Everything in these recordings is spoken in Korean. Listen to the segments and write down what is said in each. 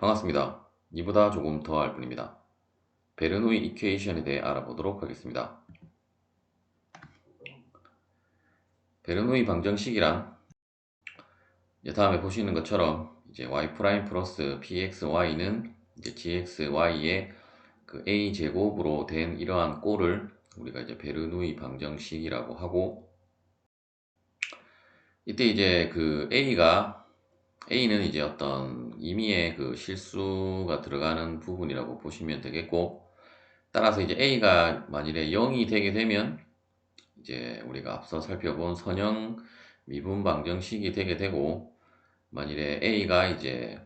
반갑습니다. 이보다 조금 더 알 뿐입니다. 베르노이 이퀘이션에 대해 알아보도록 하겠습니다. 베르노이 방정식이란 다음에 보시는 것처럼 이제 y 프라임 플러스 pxy는 이제 gxy의 그 a 제곱으로 된 이러한 꼴을 우리가 이제 베르노이 방정식이라고 하고, 이때 이제 그 a는 이제 어떤 임의의 그 실수가 들어가는 부분이라고 보시면 되겠고, 따라서 이제 a가 만일에 0이 되게 되면 이제 우리가 앞서 살펴본 선형 미분 방정식이 되게 되고, 만일에 a가 이제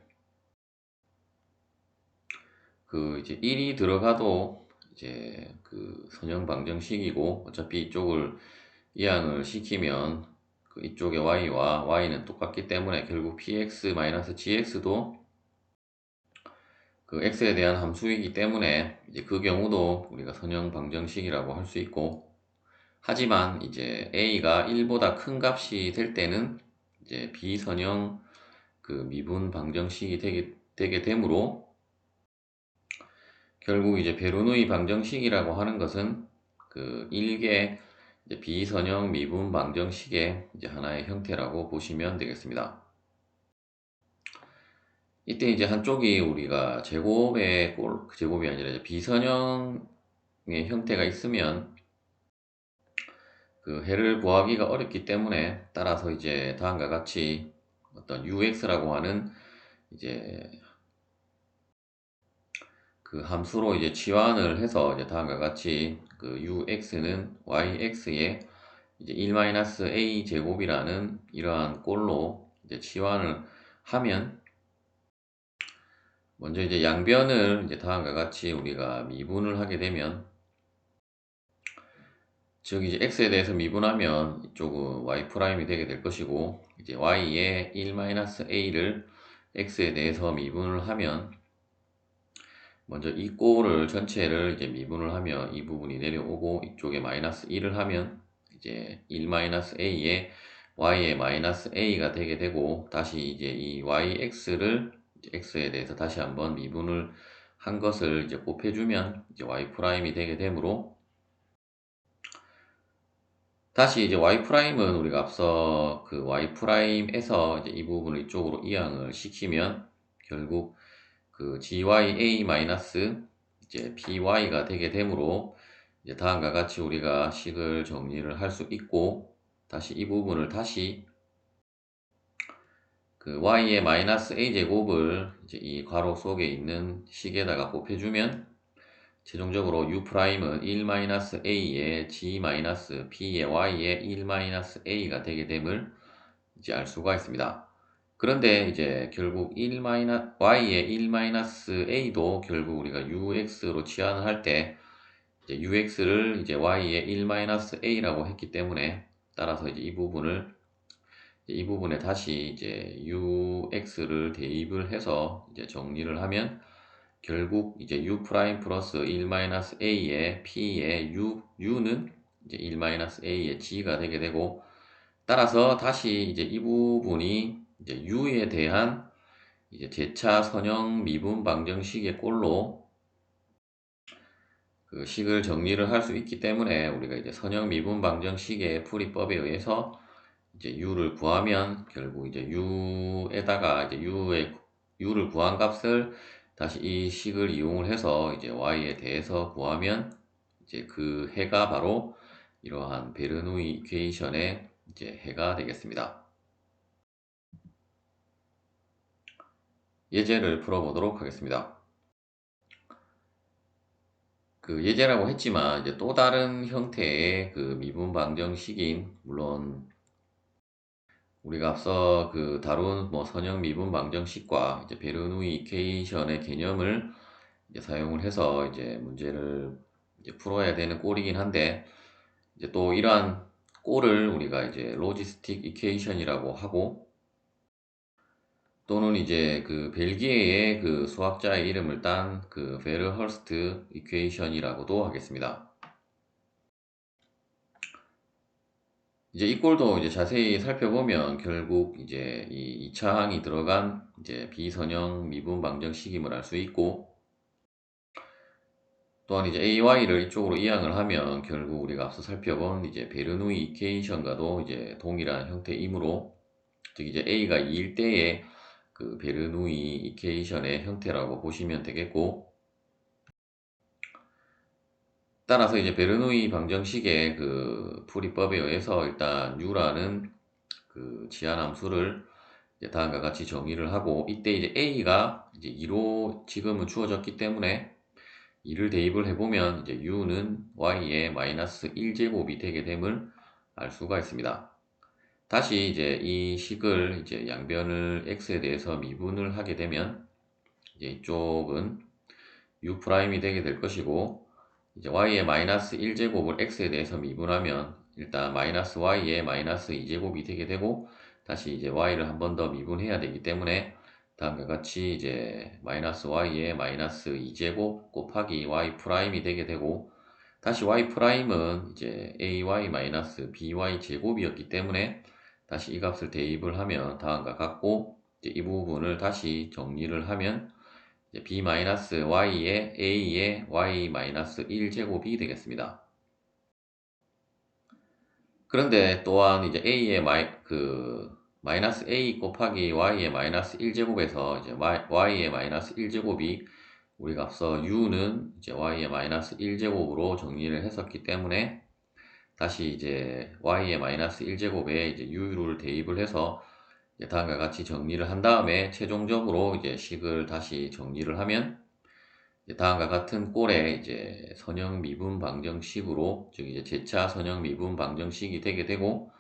1이 들어가도 이제 그 선형 방정식이고, 어차피 이쪽을 이항을 시키면 그 이쪽의 y와 y는 똑같기 때문에 결국 px-gx도 그 x에 대한 함수이기 때문에 이제 그 경우도 우리가 선형 방정식이라고 할 수 있고, 하지만 이제 a가 1보다 큰 값이 될 때는 이제 비선형 그 미분 방정식이 되게 되므로, 결국 이제 베르노이 방정식이라고 하는 것은 그 일개 이제 비선형 미분 방정식의 이제 하나의 형태라고 보시면 되겠습니다. 이때 이제 한쪽이 우리가 제곱이 아니라 이제 비선형의 형태가 있으면 그 해를 구하기가 어렵기 때문에, 따라서 이제 다음과 같이 어떤 ux라고 하는 이제 그 함수로 이제 치환을 해서 이제 다음과 같이 그 ux는 yx의 이제 1-a 제곱이라는 이러한 꼴로 이제 치환을 하면, 먼저 이제 양변을 이제 다음과 같이 우리가 미분을 하게 되면, 즉 이제 x에 대해서 미분하면 이쪽은 y 프라임이 되게 될 것이고, 이제 y의 1-a를 x에 대해서 미분을 하면, 먼저 이 꼴을 전체를 이제 미분을 하면 이 부분이 내려오고, 이쪽에 마이너스 1을 하면 이제 1-a의 y의 마이너스 a가 되게 되고, 다시 이제 이 yx를 x에 대해서 다시 한번 미분을 한 것을 이제 곱해주면 이제 y 프라임이 되게 되므로, 다시 이제 y 프라임은 우리가 앞서 그 y 프라임에서 이제 이 부분을 이쪽으로 이항을 시키면 결국 그 gya 마이너스 이제 py가 되게 되므로, 이제 다음과 같이 우리가 식을 정리를 할 수 있고, 다시 이 부분을 다시 그 y의 마이너스 a 제곱을 이제 이 괄호 속에 있는 식에다가 곱해주면 최종적으로 u'은 1-a의 g-p의 y의 1-a가 되게 됨을 이제 알 수가 있습니다. 그런데 이제 결국 y의 1-a도 결국 우리가 ux로 치환을 할 때 이제 ux를 이제 y의 1-a라고 했기 때문에, 따라서 이제 이 부분에 다시 이제 ux를 대입을 해서 이제 정리를 하면 결국 이제 u 프라임 플러스 1-a의 p의 u는 이제 1-a의 g가 되게 되고, 따라서 다시 이제 이 부분이 이제 u에 대한 이제 재차 선형 미분 방정식의 꼴로 그 식을 정리를 할 수 있기 때문에, 우리가 이제 선형 미분 방정식의 풀이법에 의해서 이제 u를 구하면 결국 이제 u에다가 이제 u를 구한 값을 다시 이 식을 이용을 해서 이제 y에 대해서 구하면 이제 그 해가 바로 이러한 베르노이 이퀘이션의 이제 해가 되겠습니다. 예제를 풀어보도록 하겠습니다. 그 예제라고 했지만 이제 또 다른 형태의 그 미분 방정식인, 물론 우리가 앞서 그 다룬 뭐 선형 미분 방정식과 이제 베르누이 이퀘이션의 개념을 이제 사용을 해서 이제 문제를 이제 풀어야 되는 꼴이긴 한데, 이제 또 이러한 꼴을 우리가 이제 로지스틱 이퀘이션이라고 하고, 또는 이제 그 벨기에의 그 수학자의 이름을 딴 그 베르허스트 이퀘이션이라고도 하겠습니다. 이제 이 꼴도 이제 자세히 살펴보면 결국 이제 이 2차 항이 들어간 이제 비선형 미분 방정식임을 알 수 있고, 또한 이제 AY를 이쪽으로 이항을 하면 결국 우리가 앞서 살펴본 이제 베르누이 이케이션과도 이제 동일한 형태이므로, 즉 이제 A가 2일 때의 그 베르누이 이케이션의 형태라고 보시면 되겠고, 따라서 이제 베르누이 방정식의 그 풀이법에 의해서 일단 U라는 그 지하함수를 이제 다음과 같이 정의를 하고, 이때 이제 A가 이제 2로 지금은 주어졌기 때문에 2를 대입을 해보면 이제 U는 Y의 마이너스 1제곱이 되게 됨을 알 수가 있습니다. 다시 이제 이 식을 이제 양변을 X에 대해서 미분을 하게 되면 이제 이쪽은 U'이 되게 될 것이고, 이제 Y의 마이너스 1제곱을 X에 대해서 미분하면 일단 마이너스 Y의 마이너스 2제곱이 되게 되고, 다시 이제 Y를 한 번 더 미분해야 되기 때문에 다음과 같이 이제 마이너스 Y의 마이너스 2제곱 곱하기 Y'이 되게 되고, 다시 Y'은 이제 AY 마이너스 BY 제곱이었기 때문에 다시 이 값을 대입을 하면 다음과 같고, 이제 이 부분을 다시 정리를 하면 이제 B-Y의 A의 Y-1제곱이 되겠습니다. 그런데 또한 이제 A의 마이너스 A 곱하기 Y의 마이너스 1제곱에서 이제 Y의 마이너스 1제곱이 우리가 앞서 U는 이제 Y의 마이너스 1제곱으로 정리를 했었기 때문에 다시 이제 Y의 마이너스 1제곱에 이제 U를 대입을 해서 이제 다음과 같이 정리를 한 다음에 최종적으로 이제 식을 다시 정리를 하면 다음과 같은 꼴의 이제 선형 미분 방정식으로, 즉 이제 제차 선형 미분 방정식이 되게 되고,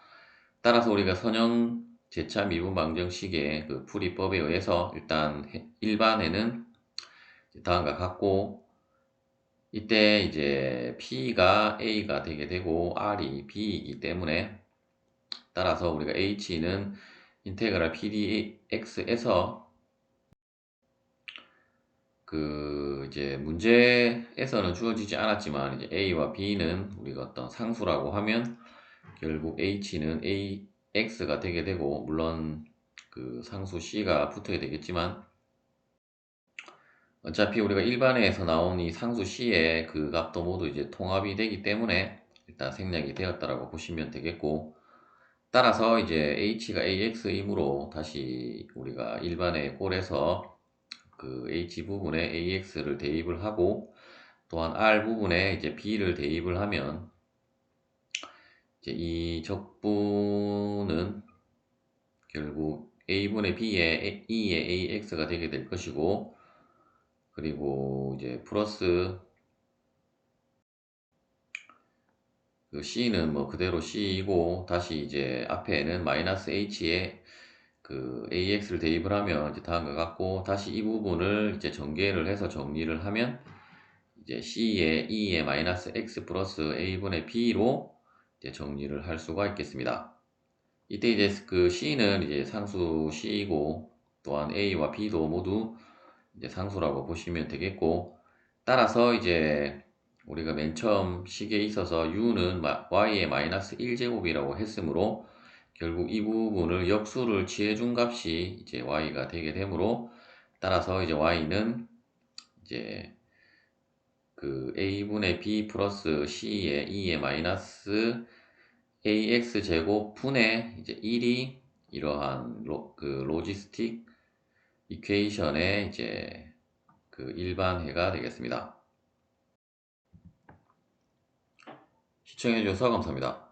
따라서 우리가 선형 제차 미분 방정식의 그 풀이법에 의해서 일단 일반에는 다음과 같고, 이때 이제 P가 A가 되게 되고 R이 B이기 때문에 따라서 우리가 H는 인테그랄 PDX에서 그 이제 문제에서는 주어지지 않았지만 이제 A와 B는 우리가 어떤 상수라고 하면 결국 H는 AX가 되게 되고, 물론 그 상수 C가 붙어야 되겠지만 어차피 우리가 일반에서 나온 이 상수 C의 그 값도 모두 이제 통합이 되기 때문에 일단 생략이 되었다라고 보시면 되겠고, 따라서 이제 H가 AX이므로 다시 우리가 일반의 꼴에서 그 H 부분에 AX를 대입을 하고, 또한 R 부분에 이제 B를 대입을 하면 이제 이 적분은 결국 A분의 B의 E의 AX가 되게 될 것이고, 그리고 이제 플러스 그 C는 뭐 그대로 C이고, 다시 이제 앞에는 마이너스 H에 그 AX를 대입을 하면 이제 다음과 같고, 다시 이 부분을 이제 전개를 해서 정리를 하면 이제 C의 E의 마이너스 X 플러스 A분의 B로 이제 정리를 할 수가 있겠습니다. 이때 이제 그 C는 이제 상수 C이고, 또한 A와 B도 모두 이제 상수라고 보시면 되겠고, 따라서 이제 우리가 맨 처음 식에 있어서 U는 Y의 마이너스 1제곱이라고 했으므로 결국 이 부분을 역수를 취해준 값이 이제 Y가 되게 되므로, 따라서 이제 Y는 이제 그 A분의 B 플러스 C의 2의 마이너스 AX 제곱 분의 이제 1이 이러한 그 로지스틱 이퀘이션의 이제 그 일반해가 되겠습니다. 시청해주셔서 감사합니다.